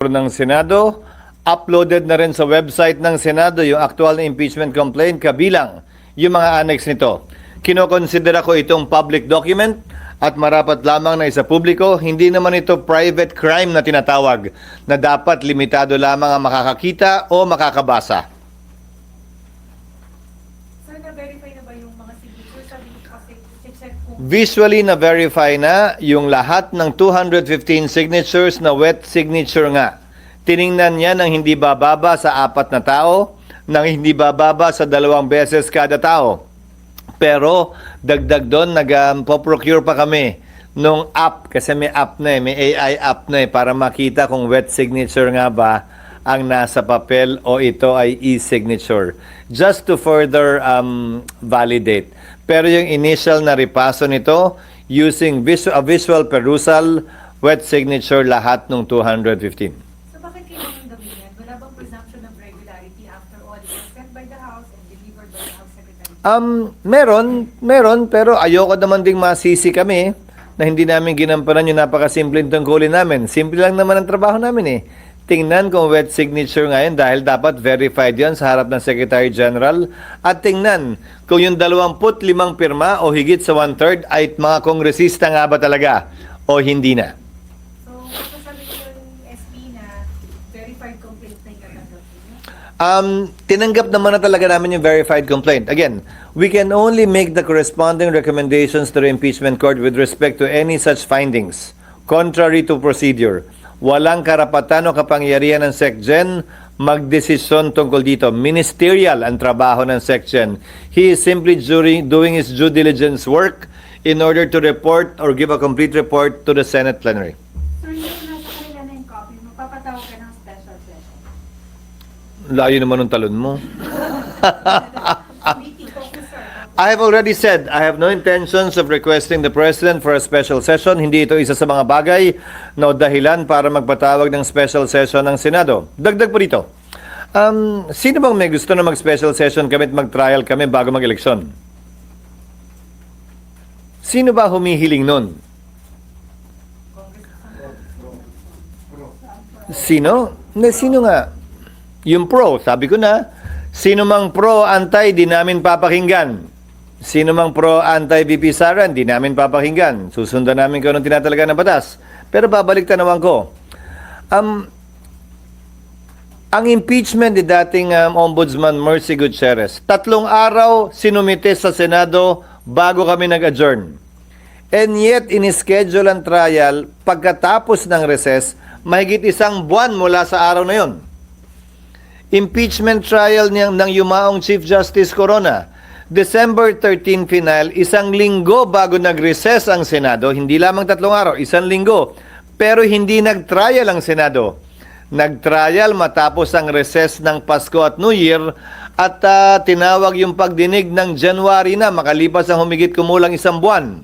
ng Senado. Uploaded na rin sa website ng Senado yung actual na impeachment complaint kabilang yung mga annex nito. Kinokonsidera ko itong public document at marapat lamang na isa publiko. Hindi naman ito private crime na tinatawag na dapat limitado lamang ang makakakita o makakabasa. Sir, na-verify na ba yung mga signatures? Sabi ko kasi, check kung Visually na-verify na yung lahat ng 215 signatures na wet signature nga. Tiningnan niya ng hindi bababa sa 4 na tao, ng hindi bababa sa 2 beses kada tao. Pero dagdag doon, nag-procure pa kami nung app, kasi may app na may AI app na para makita kung wet signature nga ba ang nasa papel o ito ay e-signature. Just to further validate. Pero yung initial na ripaso nito, using visual perusal, wet signature lahat ng 215. so bakit kailangan gawin yan? Wala bang presumption of regularity after all? It was sent by the House and delivered by the House Secretary. Meron, pero ayoko naman ding masisi kami na hindi namin ginampanan yung napakasimpleng tungkulin namin. Simple lang naman ang trabaho namin eh. Tingnan kung wet signature ngayon dahil dapat verified yan sa harap ng Secretary General. At tingnan kung yung 25 pirma o higit sa 1/3 ay mga kongresista nga ba talaga o hindi na. So, masasabi ko yung SP na verified complaint na yung tatanggap niyo? Tinanggap naman na talaga namin yung verified complaint. Again, we can only make the corresponding recommendations to the impeachment court with respect to any such findings, contrary to procedure. Walang karapatan o kapangyarihan ng SecGen magdesisyon tungkol dito. Ministerial ang trabaho ng SecGen. He is simply doing his due diligence work in order to report or give a complete report to the Senate plenary. Sir, yung nasa kanila na yung copy, magpapatawag ka ng special session. Layo naman ng talon mo. Meeting ko, sir. I have already said, I have no intentions of requesting the President for a special session. Hindi ito isa sa mga bagay na dahilan para magpatawag ng special session ng Senado. Dagdag po dito. Sino bang may gusto na mag-special session kami at mag-trial kami bago mag-eleksyon? Sino ba humihiling nun? Sino? Sino nga? Yung pro, sabi ko na. Sino mang pro, anti, di namin papakinggan. Sino mang pro, anti-VP Sara, di namin papakinggan. Susundan namin kung anong tinatalaga ng batas. Pero babalik tanawan ko. Ang impeachment ni dating Ombudsman Mercy Gutierrez, 3 araw sinumite sa Senado bago kami nag-adjourn. And yet, in-schedule ang trial pagkatapos ng recess, mahigit 1 buwan mula sa araw na yon. Impeachment trial ng yumaong Chief Justice Corona, December 13 final, 1 linggo bago nag-recess ang Senado, hindi lamang 3 araw, 1 linggo. Pero hindi nag-trial ang Senado. Nag-trial matapos ang recess ng Pasko at New Year at tinawag yung pagdinig ng January na, makalipas ang humigit kumulang 1 buwan.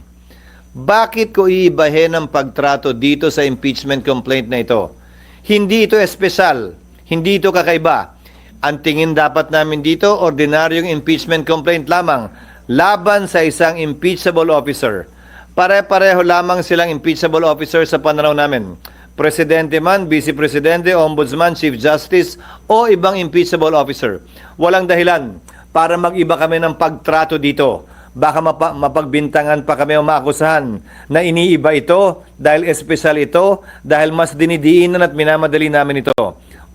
Bakit ko iibahin ang pagtrato dito sa impeachment complaint na ito? Hindi ito espesyal, hindi ito kakaiba. Ang tingin dapat namin dito, ordinaryong impeachment complaint lamang laban sa isang impeachable officer. Pare-pareho lamang silang impeachable officer sa pananaw namin. Presidente man, Vice Presidente, Ombudsman, Chief Justice o ibang impeachable officer. Walang dahilan para mag-iba kami ng pagtrato dito. Baka mapagbintangan pa kami o maakusahan na iniiba ito dahil espesyal ito, dahil mas dinidiinan at minamadali namin ito.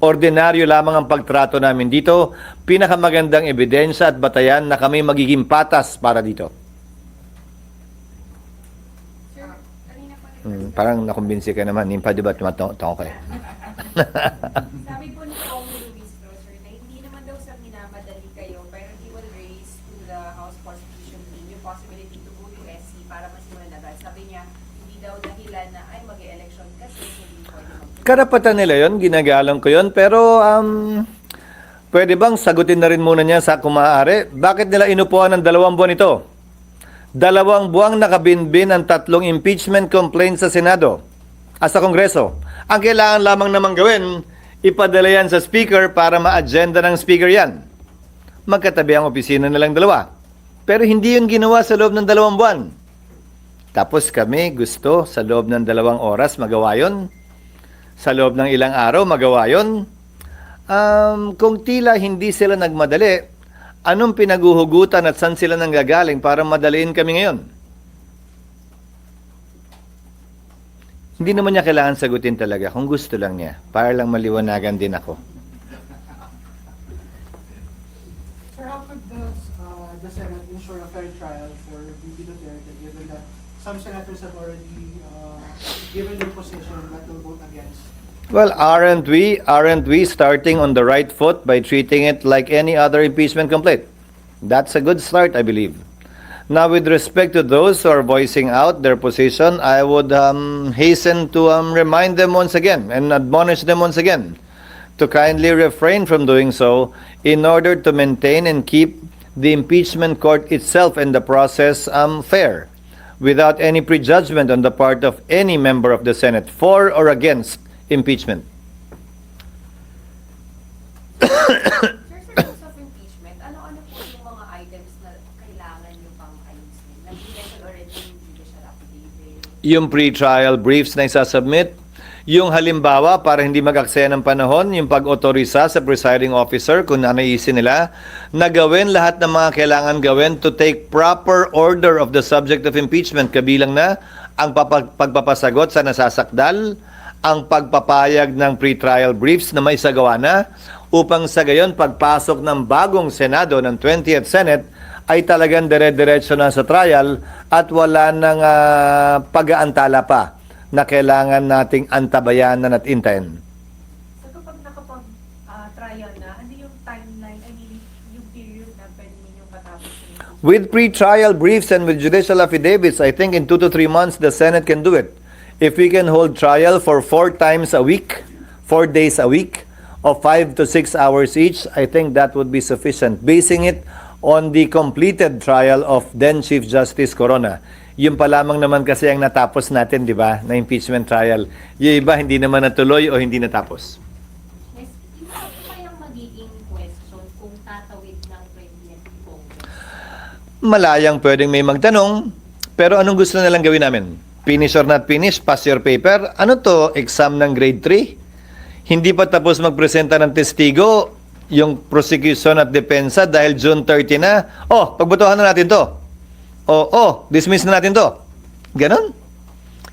Ordinaryo lamang ang pagtrato namin dito, pinakamagandang ebidensya at batayan na kami magiging patas para dito. Sir, kanina pa Parang nakumbinsi ka naman, hindi pa diba tumatong ko eh. Sabi po ni Paulo Luis sir, na hindi naman daw sa minamadali kayo, pero he will raise to the House Constitution Team yung possibility to go to SC para masimulan agad. Sabi niya, hindi daw dahilan na ay mag-e-election kasi hindi pwede Karapatan nila yon, ginagalang ko yon, pero pwede bang sagutin na rin muna niya sa kumaaari? Bakit nila inupuan ng 2 buwan ito? 2 buwang nakabinbin ang 3 impeachment complaints sa Senado sa Kongreso. Ang kailangan lamang naman gawin, ipadala yan sa Speaker para ma-agenda ng Speaker yan. Magkatabi ang opisina nilang 2. Pero hindi yun ginawa sa loob ng 2 buwan. Tapos kami gusto sa loob ng 2 oras magawa yun. sa loob ng ilang araw magawa yon. Kung tila hindi sila nagmadali, anong pinaguhugutan at saan sila nanggagaling para madaliin kami ngayon? Hindi naman niya kailangan sagutin talaga kung gusto lang niya, para lang maliwanagan din ako. Sir, how could the Senate ensure a fair trial for VP Duterte given that some senators have already given their position that will vote against? Well, aren't we starting on the right foot by treating it like any other impeachment complaint? That's a good start, I believe. Now, with respect to those who are voicing out their position, I would hasten to remind them once again and admonish them once again to kindly refrain from doing so in order to maintain and keep the impeachment court itself and the process fair, without any prejudgment on the part of any member of the Senate for or against impeachment. Sir, sa rules of impeachment, ano-ano po yung mga items na kailangan nyo pang ayusin? Nag-mention already yung judicial affidavit. Yung pre-trial briefs na isasubmit, yung halimbawa para hindi mag-aksaya ng panahon, yung pag-otorisa sa presiding officer kung nanaisin nila, na gawin lahat ng mga kailangan gawin to take proper order of the subject of impeachment, kabilang na ang pagpapasagot sa nasasakdal, ang pagpapayag ng pre-trial briefs na maisagawa na, upang sa gayon pagpasok ng bagong Senado ng 20th Senate ay talagang dire-diretso na sa trial at wala nang pag-aantala pa na kailangan nating antabayanan at intayin. So kapag nakapag-trial na, ano yung timeline, I mean, yung period na pwede ninyong matapos yung With pre-trial briefs and with judicial affidavits, I think in 2 to 3 months the Senate can do it. If we can hold trial for 4 times a week, 4 days a week, of 5 to 6 hours each, I think that would be sufficient. Basing it on the completed trial of then Chief Justice Corona. Yung pa lamang naman kasi ang natapos natin, di ba, na impeachment trial. Yung iba hindi naman natuloy o hindi natapos. Yes, yung ano kayang magiging question kung tatawid ng 20th Congress? Malayang pwedeng may magtanong, pero anong gusto nilang gawin namin? Finish or not finish? Pass your paper? Ano to? Exam ng grade 3? Hindi pa tapos magpresenta ng testigo yung prosecution at depensa dahil June 30 na. Oh, pagbotohan na natin to. Dismiss na natin to. Ganon?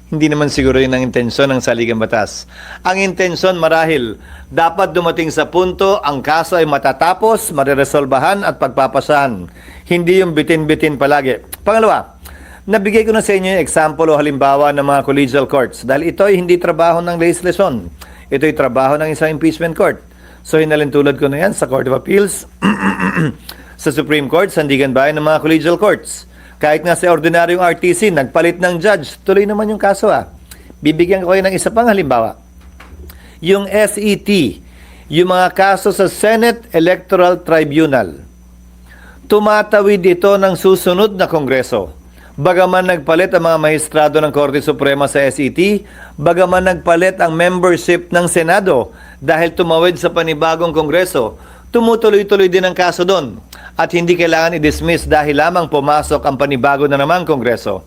Hindi naman siguro yun ang intensyon ng saligang batas. Ang intensyon marahil, dapat dumating sa punto, ang kaso ay matatapos, mariresolbahan at pagpapasahan. Hindi yung bitin-bitin palagi. Pangalawa, nabigay ko na sa inyo yung example o halimbawa ng mga collegial courts dahil ito ay hindi trabaho ng legislation. Ito ay trabaho ng isang impeachment court. So hinalintulad ko na yan sa Court of Appeals, sa Supreme Court, sandigan bayan ng mga collegial courts. Kahit nga sa ordinaryong RTC, nagpalit ng judge, tuloy naman yung kaso Bibigyan ko kayo ng isa pang halimbawa. Yung SET, yung mga kaso sa Senate Electoral Tribunal, tumatawid ito ng susunod na Kongreso. Bagaman nagpalit ang mga maestrado ng Korte Suprema sa SET, bagaman nagpalit ang membership ng Senado dahil tumawid sa panibagong Kongreso, tumutuloy-tuloy din ang kaso doon at hindi kailangan i-dismiss dahil lamang pumasok ang panibago na namang Kongreso.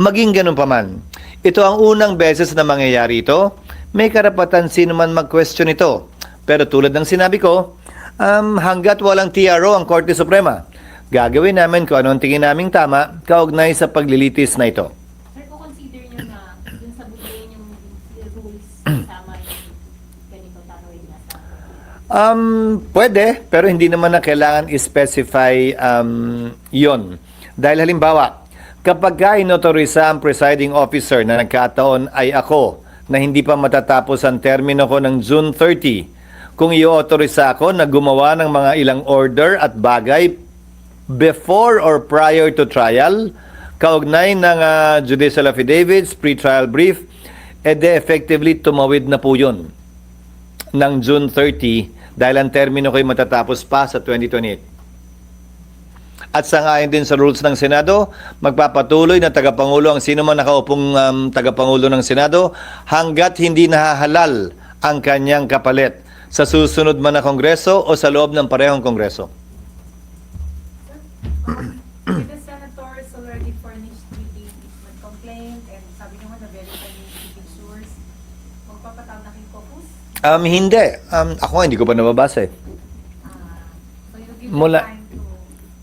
Maging ganun pa man, ito ang unang beses na mangyayari ito, may karapatan sino man mag-question ito. Pero tulad ng sinabi ko, hanggat walang TRO ang Korte Suprema, gagawin namin kung anong tingin naming tama kaugnay sa paglilitis na ito. Sir, kung consider nyo na dun sa bigay yung rules kasama yung ganito tatawid na sa Pwede, pero hindi naman na kailangan i-specify yon. Dahil halimbawa, kapag inotorisa ang presiding officer na nagkataon ay ako na hindi pa matatapos ang termino ko ng June 30, kung i-autorisa ako na gumawa ng mga ilang order at bagay before or prior to trial, kaugnay ng judicial affidavits, pre-trial brief, de effectively tumawid na po yun ng June 30 dahil ang termino ko'y matatapos pa sa 2028. At sangayon din sa rules ng Senado, magpapatuloy na tagapangulo ang sino man nakaupong tagapangulo ng Senado hanggat hindi nahahalal ang kanyang kapalit sa susunod man na Kongreso o sa loob ng parehong Kongreso. With the senators already furnished with the impeachment complaint and sabi naman na verify yung leading source, magpapatawag na Hindi. Ako hindi ko pa nababasa eh. So you give Mula- them time to...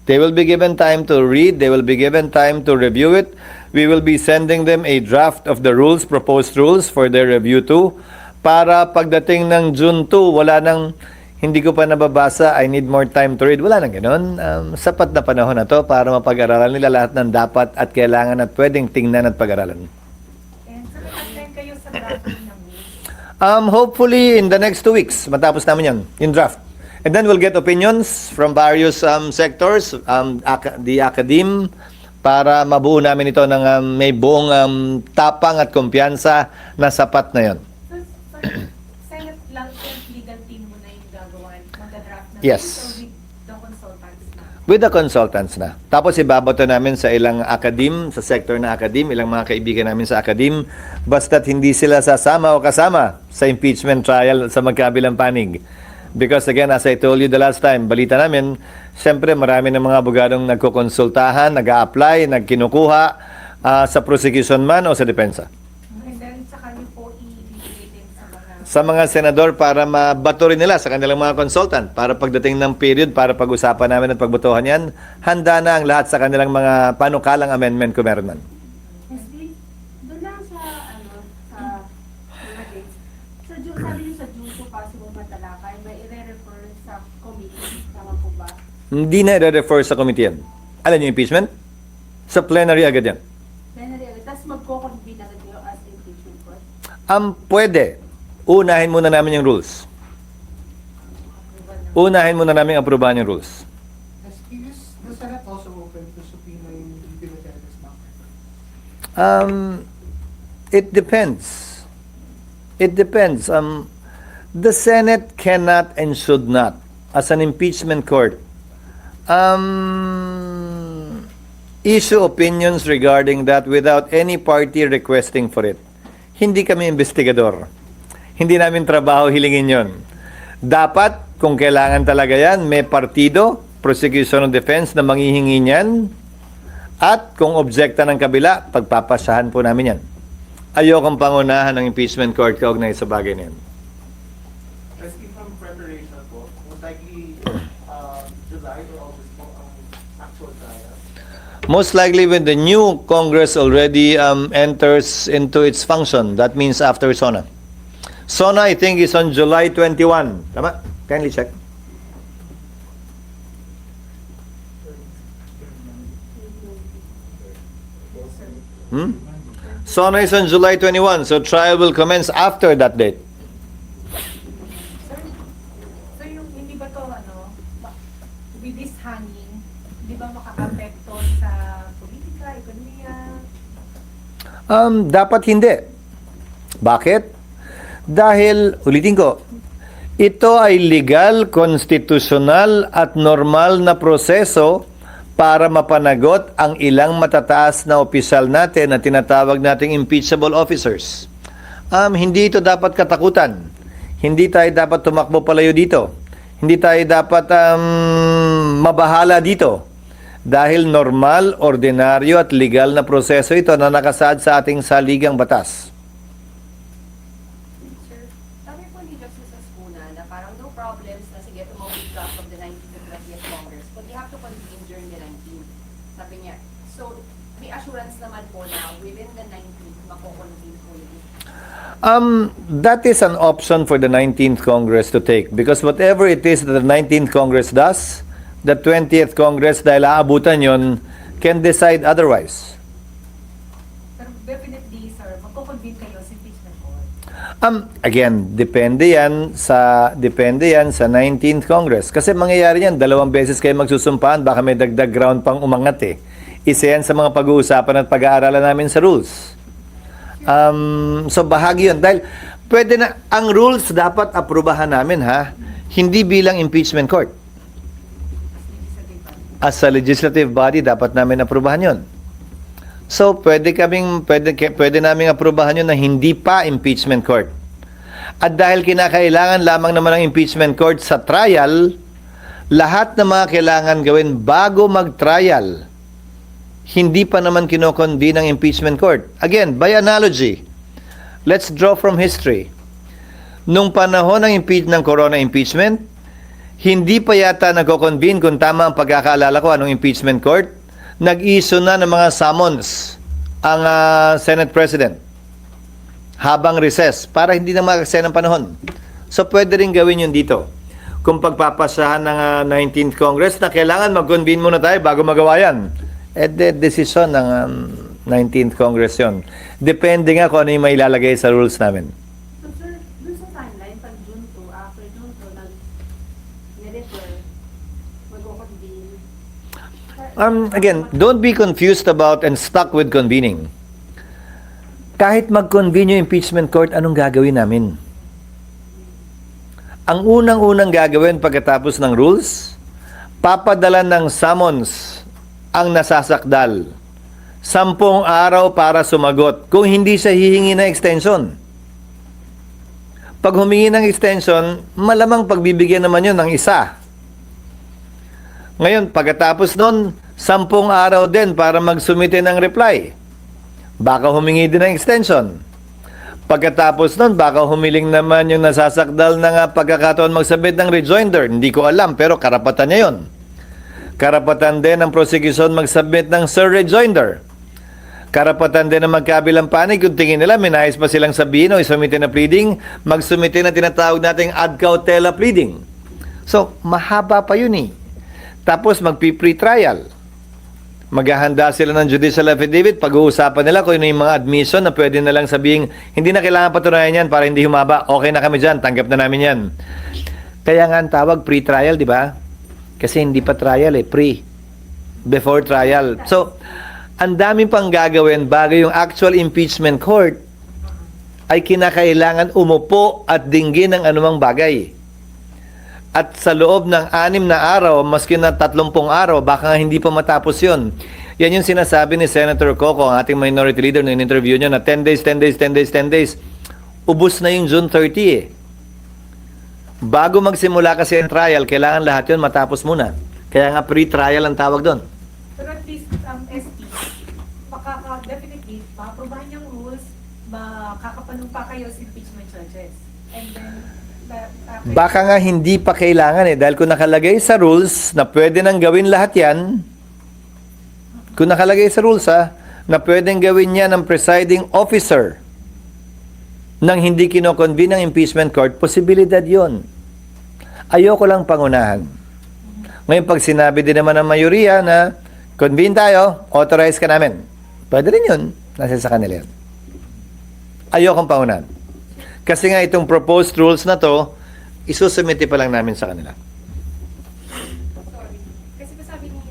They will be given time to read. They will be given time to review it. We will be sending them a draft of the rules, proposed rules for their review too. Para pagdating ng June 2, wala nang hindi ko pa nababasa, I need more time to read. Wala nang ganoon. Sapat na panahon na to para mapag-aralan nila lahat ng dapat at kailangan at pwedeng tingnan at pag-aralan. And so nag-attend kayo sa drafting ng rules. Hopefully in the next 2 weeks, matapos namin yan, yung draft. And then we'll get opinions from various sectors, the academe, para mabuo namin ito ng may buong tapang at kumpiyansa na sapat na yon. So Senate lang yung legal team mo na yung gagawa, mag-draft ng Yes. rules or with the consultants na? With the consultants na. Tapos ibabato namin sa ilang academe, sa sector na academe, ilang mga kaibigan namin sa academe, basta't hindi sila sasama o kasama sa impeachment trial sa magkabilang panig. Because again, as I told you the last time, balita namin, siyempre marami ng mga abogadong nagkukonsultahan, nag-a-apply, nagkinukuha sa prosecution man o sa depensa. And then saka niyo po i-ibigay din Sa sa mga... mga senador para mabato rin nila sa kanilang mga consultant para pagdating ng period para pag-usapan namin at pagbotohan yan, handa na ang lahat sa kanilang mga panukalang amendment kung meron man. Leslie, doon lang sa, sa mga dates. Sabi niyo sa June 2 possible matalakay, may i-refer sa committee. Tama po ba? Hindi na i-refer sa committee yan. Alam niyo impeachment? Sa plenary agad yan. Plenary, tapos magko-convene agad kayo as impeachment court. Pwede. Unahin muna namin yung rules. Unahin muna namin aprubahan yung rules. Is the Senate also open to subpoenaing VP Duterte's bank? It depends. It depends. The Senate cannot and should not, as an impeachment court, issue opinions regarding that without any party requesting for it. Hindi kami investigador. Hindi namin trabaho hilingin yon. Dapat, kung kailangan talaga yan, may partido, prosecution of defense na manghihingi niyan, at kung objekta ng kabila, pagpapasahan po namin yan. Ayokong pangunahan ng impeachment court kaugnay sa bagay na yan. Asking from preparation po, most likely July or August po ang actual trial. Most likely when the new Congress already enters into its function, that means after SONA. SONA, I think, is on July 21. Tama? Kindly check. SONA is on July 21, so trial will commence after that date. So yung hindi ba to with this hanging, hindi ba makaka-apekto sa politika, ekonomiya? Dapat hindi. Bakit? Dahil, ulitin ko, ito ay legal, konstitusyonal at normal na proseso para mapanagot ang ilang matataas na opisyal natin na tinatawag nating impeachable officers. Hindi ito dapat katakutan. Hindi tayo dapat tumakbo palayo dito. Hindi tayo dapat mabahala dito. Dahil normal, ordinaryo at legal na proseso ito na nakasaad sa ating saligang batas. Sir, sabi po ni Justice Ascuna na parang no problems na sige, tumawag draft of the 19th and 20th Congress, but you have to convene during the 19th. Sabi niya. So, may assurance naman po na within the 19th, mako-convene po yun. That is an option for the 19th Congress to take because whatever it is that the 19th Congress does, the 20th Congress, dahil aabutan yon, can decide otherwise. Pero definitely, sir, magko-convene kayo sa impeachment court. Again, depende yan sa 19th Congress. Kasi mangyayari yan, 2 beses kayo magsusumpahan, baka may dagdag ground pang umangat eh. Isa yan sa mga pag-uusapan at pag-aaralan namin sa rules. So bahagi yun. Dahil pwede na, ang rules dapat aprubahan namin ha, hindi bilang impeachment court. As a legislative body, dapat namin aprubahan yun. So, pwede naming aprubahan yun na hindi pa impeachment court. At dahil kinakailangan lamang naman ng impeachment court sa trial, lahat ng mga kailangan gawin bago mag-trial, hindi pa naman kinoconvene ng impeachment court. Again, by analogy, let's draw from history. Nung panahon ng corona impeachment, hindi pa yata nagko-convene kung tama ang pagkakaalala ko anong impeachment court. Nag-issue na ng mga summons ang Senate President habang recess para hindi na makaksaya ng panahon. So pwede rin gawin yun dito. Kung pagpapasahan ng 19th Congress na kailangan mag-convene muna tayo bago magawa yan. Decision ng 19th Congress yun. Depende nga kung ano yung may ilalagay sa rules namin. So sir, dun sa timeline, pag June 2, after June 2, nag-refer, mag-convene. Again, don't be confused about and stuck with convening. Kahit mag-convene yung impeachment court, anong gagawin namin? Ang unang-unang gagawin pagkatapos ng rules, papadala ng summons ang nasasakdal. 10 araw para sumagot kung hindi siya hihingi ng extension. Pag humingi ng extension, malamang pagbibigyan naman yun ng isa. Ngayon, pagkatapos nun, 10 araw din para magsumite ng reply. Baka humingi din ng extension. Pagkatapos nun, baka humiling naman yung nasasakdal na pagkakataon magsabit ng rejoinder. Hindi ko alam, pero karapatan niya yun. Karapatan din ng prosecution magsubmit ng rejoinder. Karapatan din ng magkabilang panig kung tingin nila may nais pa silang sabihin o isumite na pleading, magsumite na tinatawag nating ad cautela pleading. So, mahaba pa yun eh. Tapos magpi-pre-trial. Maghahanda sila ng judicial affidavit, pag-uusapan nila kung ano yung mga admission na pwede na lang sabihin, hindi na kailangan patunayan yan para hindi humaba. Okay na kami dyan, tanggap na namin yan. Kaya nga ang tawag pre-trial, di ba? Kasi hindi pa trial pre. Before trial. So, ang daming pang gagawin bago yung actual impeachment court ay kinakailangan umupo at dinggin ng anumang bagay. At sa loob ng 6 na araw, maski na 30 araw, baka nga hindi pa matapos yun. Yan yung sinasabi ni Senator Coco, ang ating minority leader, no interview niya na 10 days. Ubus na yung June 30 Bago magsimula kasi ang trial, kailangan lahat yun matapos muna. Kaya nga pre-trial ang tawag doon. Pero at least, ST, definitely, maaprobahan yung rules, makakapanumpa kayo sa impeachment charges. And then, Baka nga hindi pa kailangan dahil kung nakalagay sa rules na pwede nang gawin lahat yan, kung nakalagay sa rules na pwedeng gawin yan ng presiding officer nang hindi kinoconvene ng impeachment court, posibilidad yon. Ayoko lang pangunahan. Ngayon pag sinabi din naman ng mayoriya na convene tayo, authorize ka namin. Pwede rin yun. Nasa sa kanila yan. Ayokong pangunahan. Kasi nga itong proposed rules na to, isusumite pa lang namin sa kanila. Sorry. Kasi pa sabi ni,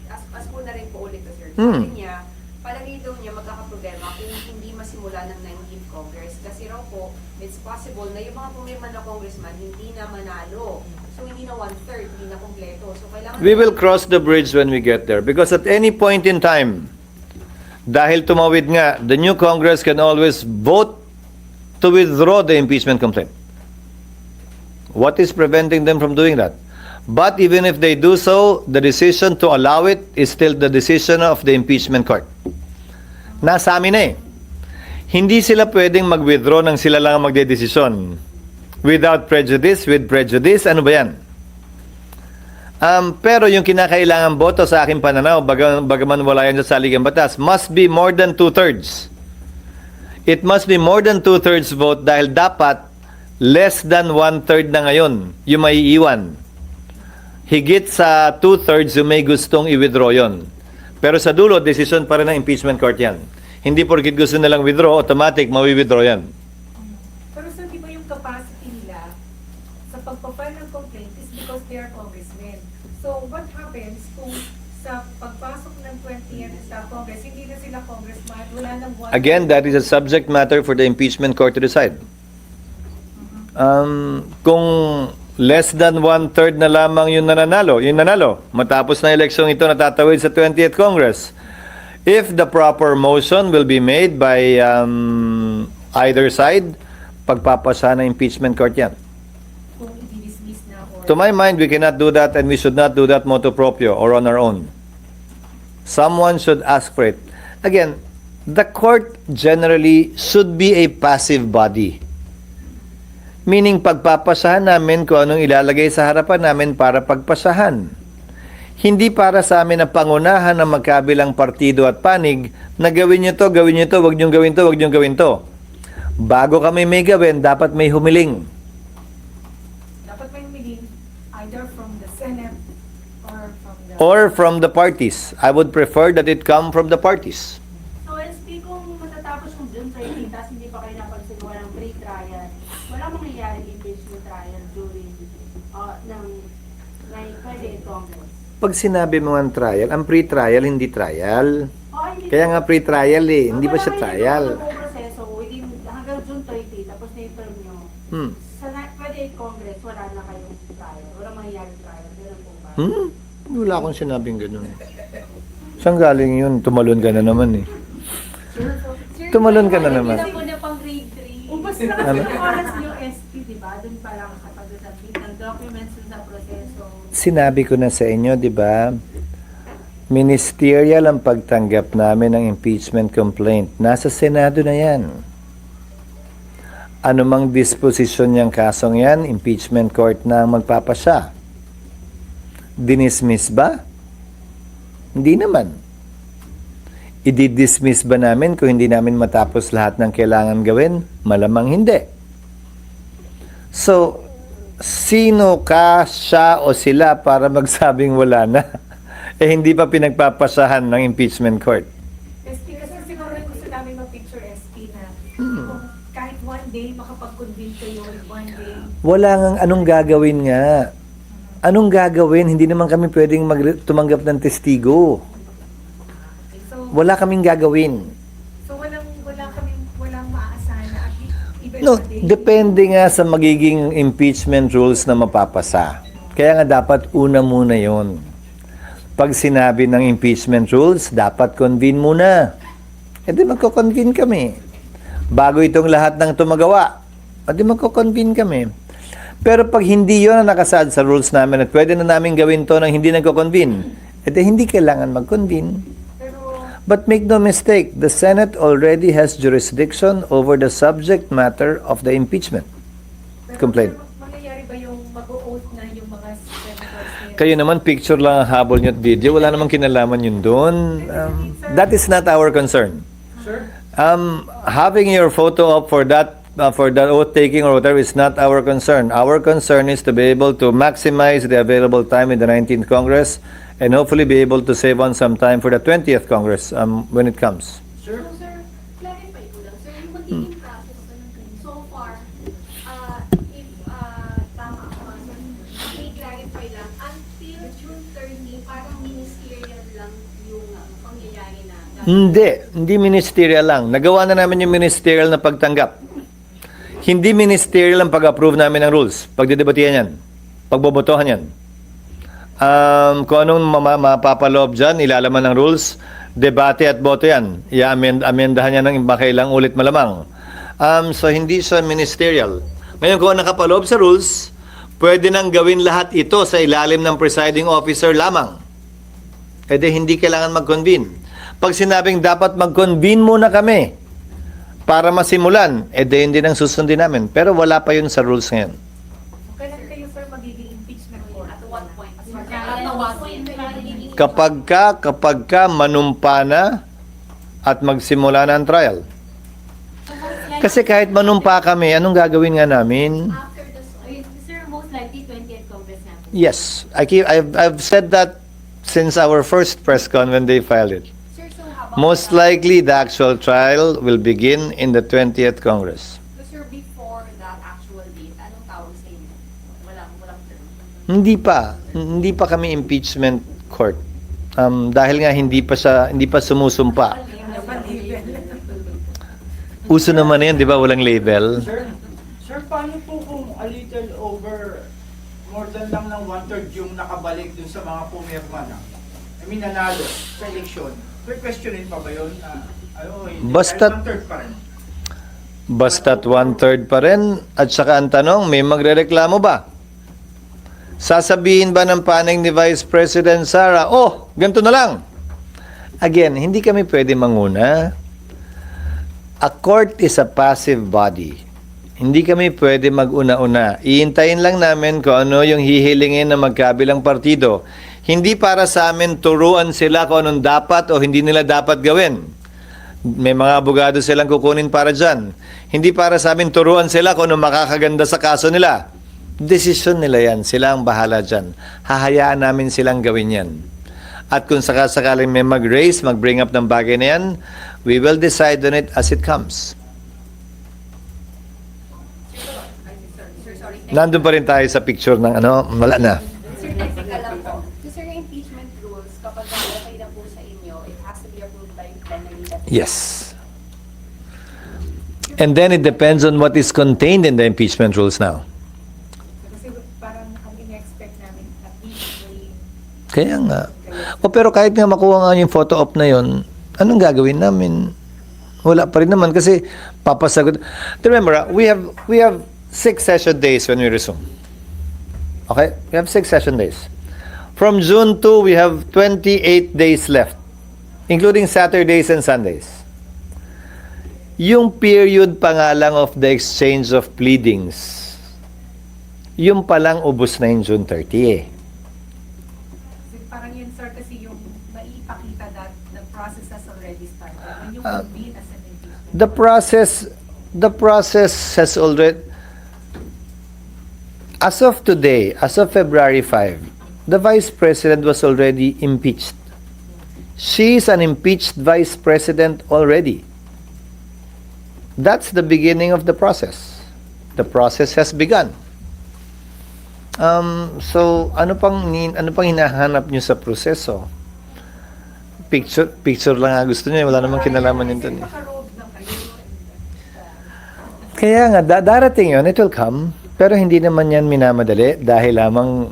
as po na rin po ulit to sir, sabi niya, palagay daw niya magkakaproblema kung hindi masimula ng 19th Congress. Kasi raw po, it's possible na yung mga pumirma na congressman hindi na manalo. So hindi na 1/3, hindi na kompleto. So kailangan... We will cross the bridge when we get there because at any point in time, dahil tumawid nga, the new Congress can always vote to withdraw the impeachment complaint. What is preventing them from doing that? But even if they do so, the decision to allow it is still the decision of the impeachment court. Nasa amin Hindi sila pwedeng mag-withdraw nang sila lang ang magdedesisyon. Without prejudice, with prejudice, ano ba yan? Pero yung kinakailangan boto sa aking pananaw, bagaman wala yan sa saligang batas, must be more than 2/3. It must be more than 2/3 vote dahil dapat less than 1/3 na ngayon yung may iwan. Higit sa 2/3 yung may gustong i-withdraw yon. Pero sa dulo, decision pa rin ng impeachment court yan. Hindi porkit gusto nilang withdraw, automatic mawi-withdraw yan. pero sir, di ba yung capacity nila sa pagpapile ng complaint is because they are congressmen. So, what happens kung sa pagpasok ng 20th sa Congress, hindi na sila congressman, wala nang one... Again, that is a subject matter for the impeachment court to decide. Kung less than 1/3 na lamang yung nanalo, matapos na eleksyon ito natatawid sa 20th Congress, if the proper motion will be made by either side, pagpapasa ng impeachment court yan. Kung i-dismiss na or... To my mind, we cannot do that and we should not do that motu proprio or on our own. Someone should ask for it. Again, the court generally should be a passive body. Meaning pagpapasahan namin kung anong ilalagay sa harapan namin para pagpasahan. Hindi para sa amin ang pangunahan ng magkabilang partido at panig na gawin nyo to, wag nyo gawin to, wag nyo gawin to. Bago kami may gawin, dapat may humiling. Dapat may humiling either from the Senate Or from the parties. I would prefer that it come from the parties. So, SP, kung matatapos yung June 13, tapos hindi pa kayo napagsigawa ng pre-trial, wala mangyayaring impeachment trial during pwede Congress. Pag sinabi mo ang trial, ang pre-trial, hindi trial. Hindi Kaya nga pre-trial eh, hindi pa wala siya kayo trial. nagawang proseso within, hanggang June 30, tapos na-term nyo. Pwede Congress, wala na kayong trial. Wala mangyayaring trial. Ganun po ba? Wala akong sinabing ganun. Saan galing yun? Tumalon ka na naman eh. Tumalon ka na naman. Hindi na po na pang grade 3. Ubus na kasi yung oras niyo SP, di ba? Doon pa lang sa pag-usapin ng documents dun sa proseso. Sinabi ko na sa inyo, di ba? Ministerial ang pagtanggap namin ng impeachment complaint. Nasa Senado na yan. Anumang disposisyon niyang kasong yan, impeachment court na ang magpapasya. Dinismiss ba? Hindi naman. I-dismiss ba namin kung hindi namin matapos lahat ng kailangan gawin? Malamang hindi. So, sino ka, siya o sila para magsabing wala na? Eh hindi pa pinagpapasahan ng impeachment court. SP, kasi siguro yung gusto namin mag-picture SP na kung kahit one day makapag-convince kayo in one day. Wala ngang anong gagawin nga. Anong gagawin? Hindi naman kami pwedeng tumanggap ng testigo. So, Wala kaming gagawin. so walang maaasahan na at least even No, a day. depende nga sa magiging impeachment rules na mapapasa. Kaya nga dapat una muna yon. Pag sinabi ng impeachment rules, dapat convene muna. E di magko-convene kami. Bago itong lahat ng tumagawa, e di magko-convene kami. Pero pag hindi yon ang nakasaad sa rules namin at pwede na namin gawin to nang hindi nagko-convene, e di hindi kailangan mag-convene. Pero But make no mistake, the Senate already has jurisdiction over the subject matter of the impeachment complaint. mangyayari ba yung mag-o-oath na yung mga senators na Kayo naman, picture lang ang habol nyo at video. Wala namang kinalaman yun doon. That is not our concern. Sir? Having your photo up for that oath taking or whatever is not our concern. Our concern is to be able to maximize the available time in the 19th Congress and hopefully be able to save on some time for the 20th Congress when it comes. Sir? So, sir, clarify ko lang. Sir, yung magiging process ko lang so far, if tama ako, sir, may clarify lang, until June 30, parang ministerial lang yung pangyayari na Hindi ministerial lang. Nagawa na namin yung ministerial na pagtanggap. Hindi ministerial ang pag-approve namin ng rules. Pagdidebatihan yan. Pagbobotohan yan. Kung anong mapapaloob dyan, ilalaman ng rules, debate at boto yan. I-amendahan yan ng makailang ulit malamang. So, hindi siya ministerial. Ngayon, kung nakapaloob sa rules, pwede nang gawin lahat ito sa ilalim ng presiding officer lamang. E di, hindi kailangan mag-convene. Pag sinabing dapat mag-convene muna kami para masimulan, e di, hindi nang susundin namin. Pero wala pa yun sa rules ngayon. kailan kayo sir magiging impeachment court? At what point? Kapag ka manumpa na at magsimula na ang trial. Kasi kahit manumpa kami, anong gagawin nga namin? after the Sir, most likely 20th Congress natin. Yes, I've said that since our first press con when they filed it. Sir, so how about Most likely, the actual trial will begin in the 20th Congress. Sir, before that actual date, anong tawag sa inyo? Walang term. Hindi pa kami impeachment court. Dahil nga hindi pa sumusumpa. Uso naman na yun, di ba? Walang label. Sir, paano po kung a little over, more than lang ng 1/3 yung nakabalik dun sa mga pumirma na? I mean, nanalo sa eleksyon. May questionin pa ba yun? Hindi, Basta't- dahil 1/3 pa rin. Basta't 1/3 pa rin. At saka ang tanong, may magrereklamo ba? Sasabihin ba ng panig ni Vice President Sara, oh, ganito na lang. Again, hindi kami pwede manguna. A court is a passive body. Hindi kami pwede mag-una-una. Iintayin lang namin kung ano yung hihilingin ng magkabilang partido. Hindi para sa amin turuan sila kung anong dapat o hindi nila dapat gawin. May mga abogado silang kukunin para dyan. Hindi para sa amin turuan sila kung anong makakaganda sa kaso nila. Desisyon nila yan. Sila ang bahala dyan. Hahayaan namin silang gawin yan. At kung sakasakaling may mag-raise, mag-bring up ng bagay na yan, we will decide on it as it comes. Sir, sorry. Nandun pa rin tayo sa picture ng ano, wala na. Sir, technical lang po. So, sir, yung impeachment rules, kapag okay na po sa inyo, it has to be approved by plenary. Yes. And then it depends on what is contained in the impeachment rules now. Kasi parang ang in-expect namin at least may Kaya nga. O pero kahit nga makuha nga yung photo op na yon, anong gagawin namin? Wala pa rin naman kasi papasagot. Remember, we have 6 session days when we resume. Okay? We have 6 session days. From June 2, we have 28 days left, including Saturdays and Sundays. Yung period pa nga lang of the exchange of pleadings, yung palang ubos na yung June 30 eh. Kasi parang yun, sir, kasi yung maipakita that the process has already started. When you convene as an impeachment. The process has already, as of today, as of February 5, the Vice President was already impeached. She is an impeached Vice President already. That's the beginning of the process. The process has begun. So ano pang hinahanap niyo sa proseso? Picture lang nga gusto niyo, wala namang kinalaman yun dun. Maka-road lang kayo. Kaya nga, darating yun, it will come. Pero hindi naman yan minamadali dahil lamang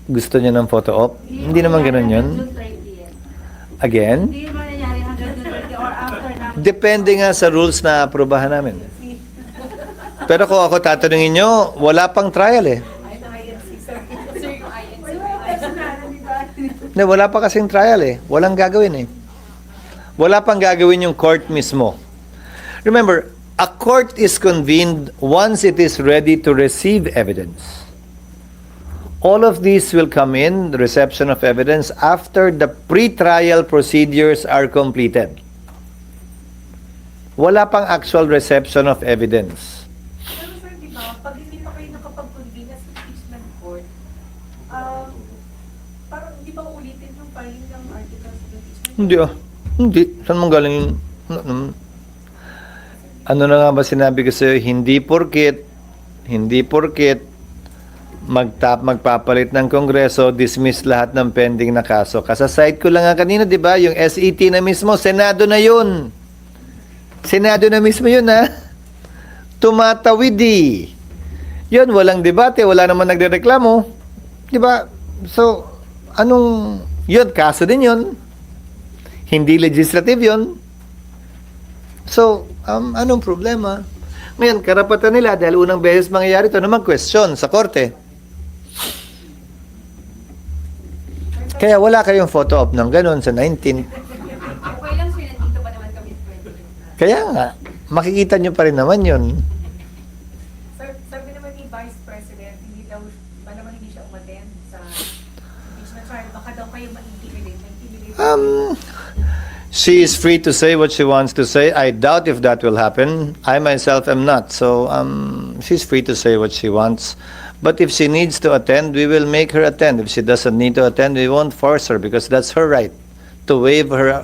gusto niya ng photo op. Hindi naman ganun yun. June 30. Again, Hindi mo nangyari hanggang June 30 or after na. depende nga sa rules na aprobahan namin. Pero kung ako tatanungin nyo, wala pang trial eh. Ay, na-INC, sir. Sir, yung INC. Hindi, wala pa kasing trial eh. Walang gagawin eh. Wala pang gagawin yung court mismo. Remember, a court is convened once it is ready to receive evidence. All of these will come in, the reception of evidence, after the pre-trial procedures are completed. Wala pang actual reception of evidence. Pero sir, di ba, pag hindi pa kayo nakapag-convene as impeachment court, parang hindi ba ulitin yung filing ng articles of impeachment? Hindi ah. Hindi. Saan mong galing yun? Ano na nga ba sinabi ko sa'yo? Hindi porkit magpapalit ng Kongreso, dismiss lahat ng pending na kaso. Kasasite ko lang nga kanina, di ba? Yung SET na mismo, Senado na yun. Senado na mismo yun, ha? Tumatawid, eh. Yun, walang debate, wala naman nagrereklamo. Di ba? So, yun, kaso din yun. Hindi legislative yun. So, anong problema? Ngayon, karapatan nila dahil unang beses mangyayari ito na mag-question sa korte. Kaya wala kayong photo op ng ganun sa 19. Okay lang, sir, nandito pa naman kami. Kaya nga, makikita nyo pa rin naman yun. Sir, sabi naman ni Vice President, hindi siya umattend sa impeachment trial. Baka daw kayo ma-intimidate. She is free to say what she wants to say. I doubt if that will happen. I myself am not. So, she's free to say what she wants. But if she needs to attend, we will make her attend. If she doesn't need to attend, we won't force her because that's her right to waive her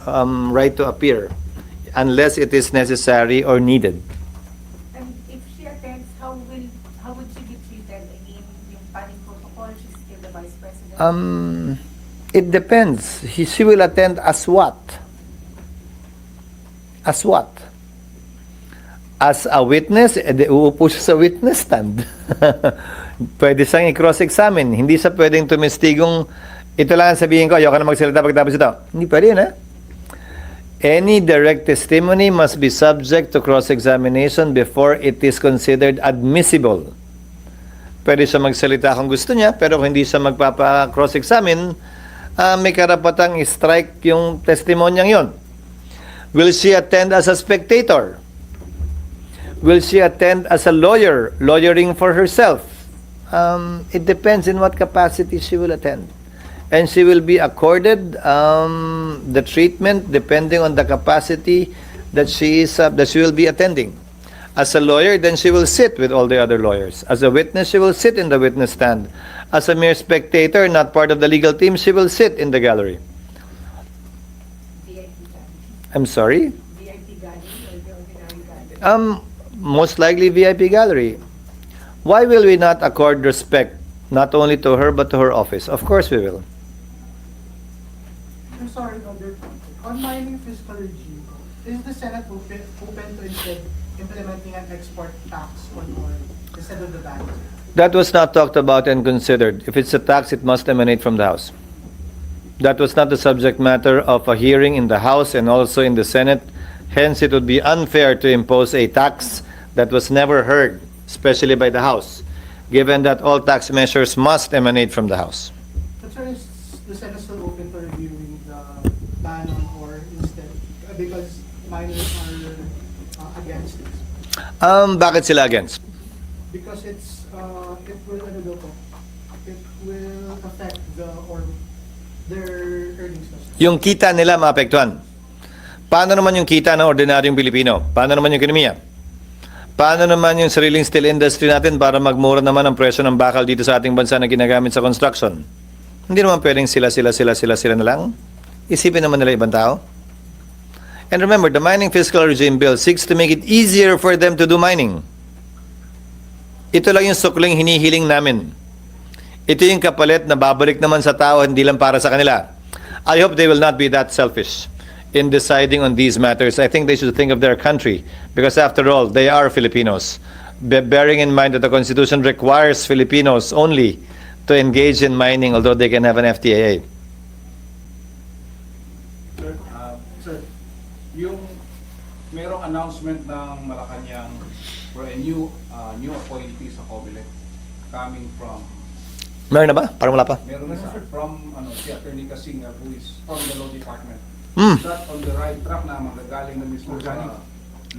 right to appear unless it is necessary or needed. And if she attends, how would she be treated? I mean, yung panning protocol, she's still the Vice President. It depends. She will attend as what? As what? As a witness, uupo siya sa witness stand. Pwede siyang i-cross-examine. Hindi siya pwedeng tumistigong, ito lang ang sabihin ko, ayoko na magsalita pagtapos ito. Hindi pwede yun, ha? Any direct testimony must be subject to cross-examination before it is considered admissible. Pwede siya magsalita kung gusto niya, pero kung hindi siya magpapa-cross-examine, may karapatang i-strike yung testimonyang yon. Will she attend as a spectator? Will she attend as a lawyer, lawyering for herself? It depends in what capacity she will attend. And she will be accorded the treatment depending on the capacity that she will be attending. As a lawyer, then she will sit with all the other lawyers. As a witness, she will sit in the witness stand. As a mere spectator, not part of the legal team, she will sit in the gallery. VIP gathering. I'm sorry? VIP gathering or the ordinary gathering? Most likely VIP gallery. Why will we not accord respect not only to her but to her office? Of course we will. I'm sorry, on mining fiscal regime, is the Senate open to instead implementing an export tax on oil instead of the ban? That was not talked about and considered. If it's a tax, it must emanate from the House. That was not the subject matter of a hearing in the House and also in the Senate. Hence, it would be unfair to impose a tax that was never heard, especially by the House, given that all tax measures must emanate from the House. But sir, is the Senate still open to reviewing the ban on oil instead? Because miners are against this. Bakit sila against? Because it will affect their earnings. Yung kita nila maapektuhan. Paano naman yung kita ng ordinaryong Pilipino? Paano naman yung ekonomiya? Paano naman yung sariling steel industry natin para magmura naman ang presyo ng bakal dito sa ating bansa na ginagamit sa construction? Hindi naman pwedeng sila na lang. Isipin naman nila ibang tao. And remember, the Mining Fiscal Regime Bill seeks to make it easier for them to do mining. Ito lang yung sukling hinihiling namin. Ito yung kapalit na babalik naman sa tao, hindi lang para sa kanila. I hope they will not be that selfish in deciding on these matters. I think they should think of their country because after all, they are Filipinos. Bearing in mind that the Constitution requires Filipinos only to engage in mining, although they can have an FTAA. Sir, yung merong announcement ng Malacanang for a new appointee sa COMELEC coming from, Meron na ba? Parang wala pa. meron na sir, from si Attorney Casing who is from the law department. Hmm. Is that on the right track na magagaling na mismo sa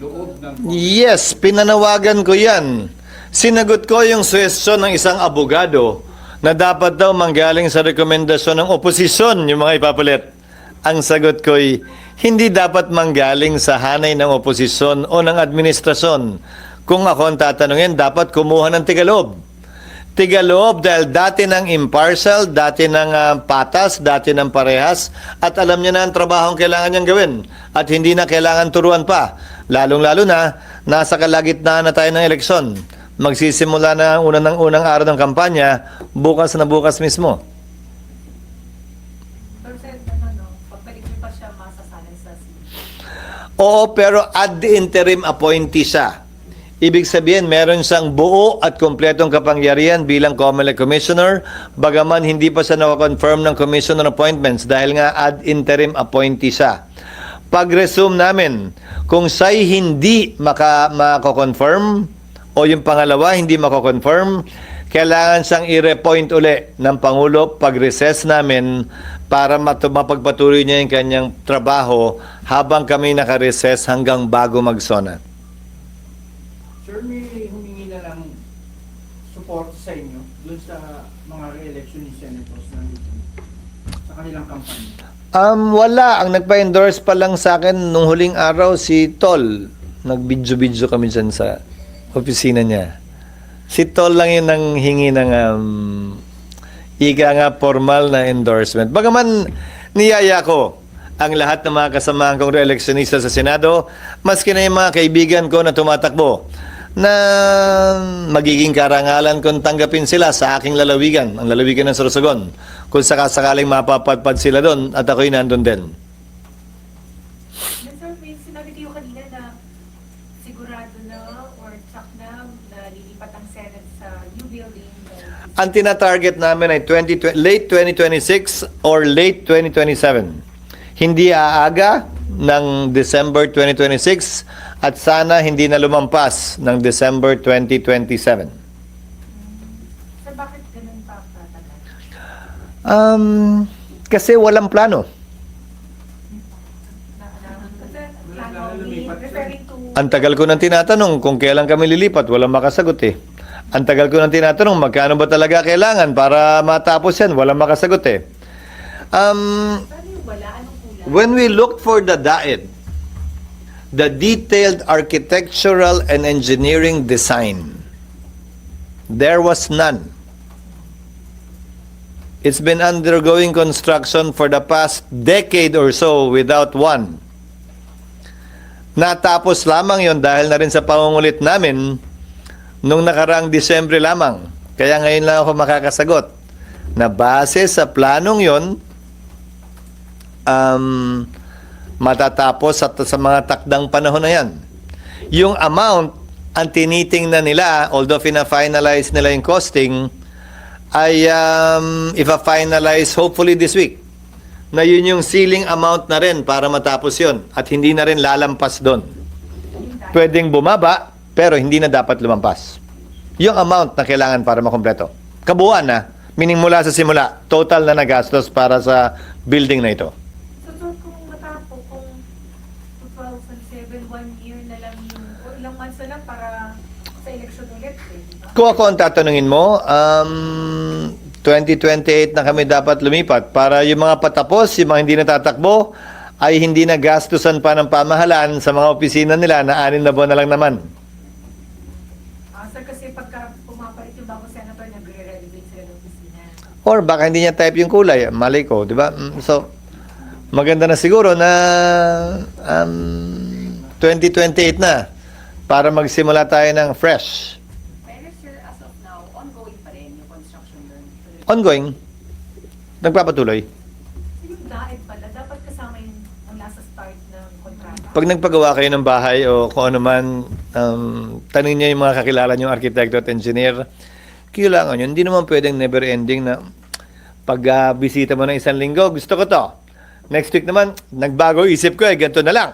loob ng Yes, pinanawagan ko yan. Sinagot ko yung suwestyon ng isang abogado na dapat daw manggaling sa rekomendasyon ng oposisyon yung mga ipapalit. Ang sagot ko'y hindi dapat manggaling sa hanay ng oposisyon o ng administrasyon. Kung ako ang tatanungin, dapat kumuha ng tigaloob. Tigaloob dahil dati ng impartial, dati ng patas, dati ng parehas, at alam niya na ang trabaho ang kailangan niyang gawin. At hindi na kailangan turuan pa. Lalong-lalo na, nasa kalagitnaan na tayo ng eleksyon. Magsisimula na ang unang araw ng kampanya, bukas na bukas mismo. Pero sir, pagbalik niyo pa siya masasanay sa Oo, pero ad interim appointee siya. Ibig sabihin, meron siyang buo at kompletong kapangyarihan bilang COMELEC Commissioner, bagaman hindi pa siya nakakonfirm ng Commissioner appointments dahil nga ad interim appointee siya. Pag-resume namin, kung siya'y hindi mako-confirm o yung pangalawa hindi mako-confirm, kailangan siyang i-repoint uli ng Pangulo pag-recess namin para mapagpatuloy niya yung kanyang trabaho habang kami naka-recess hanggang bago mag-SONA. Sir, may humingi na lang support sa inyo dun sa mga re-election ni Senators na sa kanilang kampanya. Wala. Ang nagpa-endorse pa lang sa akin nung huling araw si Tol. Nag-video-video kami dyan sa opisina niya. Si Tol lang yun ang hingi ng ika nga formal na endorsement. Bagaman niyaya ko ang lahat ng mga kasamahan kong re-electionista sa Senado, maski na yung mga kaibigan ko na tumatakbo, na magiging karangalan kung tanggapin sila sa aking lalawigan, ang lalawigan ng Sorsogon, kung sakasakaling mapapadpad sila doon at ako'y nandun din. Sir, may sinabi kayo kanina na sigurado na or check na lilipat ang Senate sa new building. Ang tina-target namin ay late 2026 or late 2027. Hindi aaga ng December 2026 at sana hindi na lumampas ng December 2027. Sir, bakit ganun pa tatagal? Kasi walang plano. Kasi plano, referring to Ang tagal ko nang tinatanong kung kailan kami lilipat, walang makasagot eh. Ang tagal ko nang tinatanong magkano ba talaga kailangan para matapos yan, walang makasagot eh. Paano yung wala? Anong kulang? When we looked for the DAED, the detailed architectural and engineering design, there was none. It's been undergoing construction for the past decade or so without one. Natapos lamang yon dahil na rin sa pangungulit namin nung nakaraang Disyembre lamang. Kaya ngayon lang ako makakasagot na base sa planong yon, matatapos sa mga takdang panahon na yan. Yung amount, ang tinitingnan nila, although fina-finalize nila yung costing, ay ipa-finalize hopefully this week. Na yun yung ceiling amount na rin para matapos yon at hindi na rin lalampas doon. Pwedeng bumaba, pero hindi na dapat lumampas. Yung amount na kailangan para makumpleto. Kabuuan na, meaning mula sa simula, total na nagastos para sa building na ito. So, kung matapos, kung 2007, 1 year na lang yung, o ilang months na lang para sa election ulit, eh, di ba? Kung ako ang tatanungin mo, 2028 na kami dapat lumipat para yung mga patapos, yung mga hindi natatakbo, ay hindi na gastusan pa ng pamahalaan sa mga opisina nila na 6 na buwan na lang naman. Sir, kasi pagka pumapalit yung bangko senator, nagre-renovate sila ng opisina. Or baka hindi niya type yung kulay, malay ko, di ba? So, maganda na siguro na 2028 na para magsimula tayo ng fresh. Pero sir, as of now, ongoing pa rin yung construction doon. Ongoing. Nagpapatuloy. Yung DAED pala, dapat kasama yung mula sa start ng kontrata. Pag nagpagawa kayo ng bahay o kung ano man, tanongin niyo yung mga kakilala niyong arkitekto at engineer, kailangan yun. Hindi naman pwedeng never ending na pag bisita mo ng 1 linggo, gusto ko to. Next week naman, nagbago isip ko ganito na lang.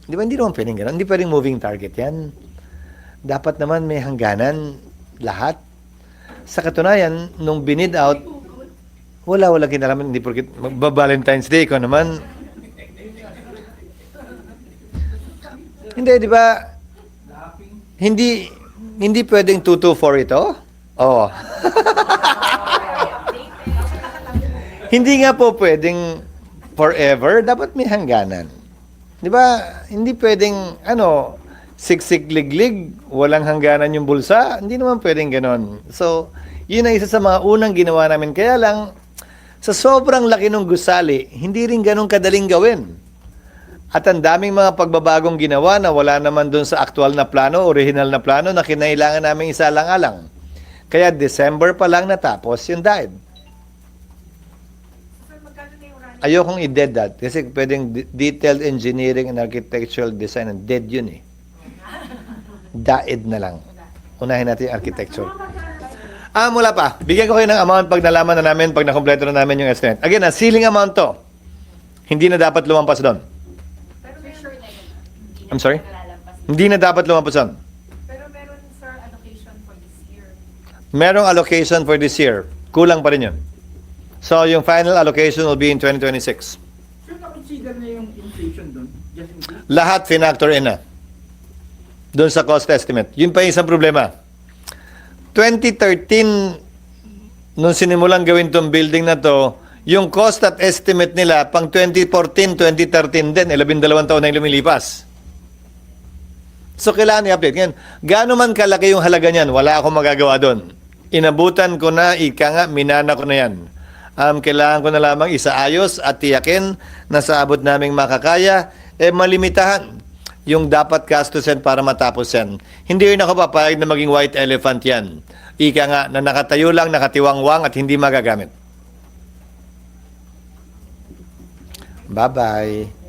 Di ba, hindi naman pwedeng gano'n. Hindi pwedeng moving target yan. Dapat naman may hangganan lahat. Sa katunayan, nung binid out, wala kinalaman. Hindi porkit Valentine's Day ko naman. Hindi, di ba? Hindi pwedeng 224 ito? Oo. Hindi nga po pwedeng forever. Dapat may hangganan. Di ba? Hindi pwedeng, siksik-liglig, walang hangganan yung bulsa. Hindi naman pwedeng ganon. So, yun ang isa sa mga unang ginawa namin. Kaya lang, sa sobrang laki ng gusali, hindi rin ganun kadaling gawin. At ang daming mga pagbabagong ginawa na wala naman dun sa aktual na plano, original na plano, na kinailangan namin isalang-alang. Kaya December pa lang natapos yung DAED. Sir, magkano na yung running? Ayokong i-dead that. Kasi pwedeng detailed engineering and architectural design. And dead yun eh. DAED na lang. Unahin natin yung architecture. Wala pa. Bigyan ko kayo ng amount pag nalaman na namin, pag nakompleto na namin yung estimate. Again, ceiling amount to. Hindi na dapat lumampas doon. Pero for sure na yun. Hindi I'm sorry? na nalalampas. Hindi na dapat lumampas doon. Pero meron, sir, allocation for this year. Merong allocation for this year. Kulang pa rin yun. So, yung final allocation will be in 2026. So, na-consider na yung inflation doon? Just in case? Lahat finactor in na. Doon sa cost estimate. Yun pa yung isang problema. 2013, nung sinimulang gawin tong building na to, yung cost at estimate nila pang 2014, 2013 din, 12 taon na yung lumilipas. So, kailangan i-update. Ngayon, gaano man kalaki yung halaga niyan, wala akong magagawa doon. Inabutan ko na, minana ko na yan. Kailangan ko na lamang isaayos at tiyakin na sa abot naming makakaya, malimitahan yung dapat gastusin para matapos yan. Hindi rin ako papayag na maging white elephant yan. Ika nga, na nakatayo lang, nakatiwangwang at hindi magagamit. Bye-bye.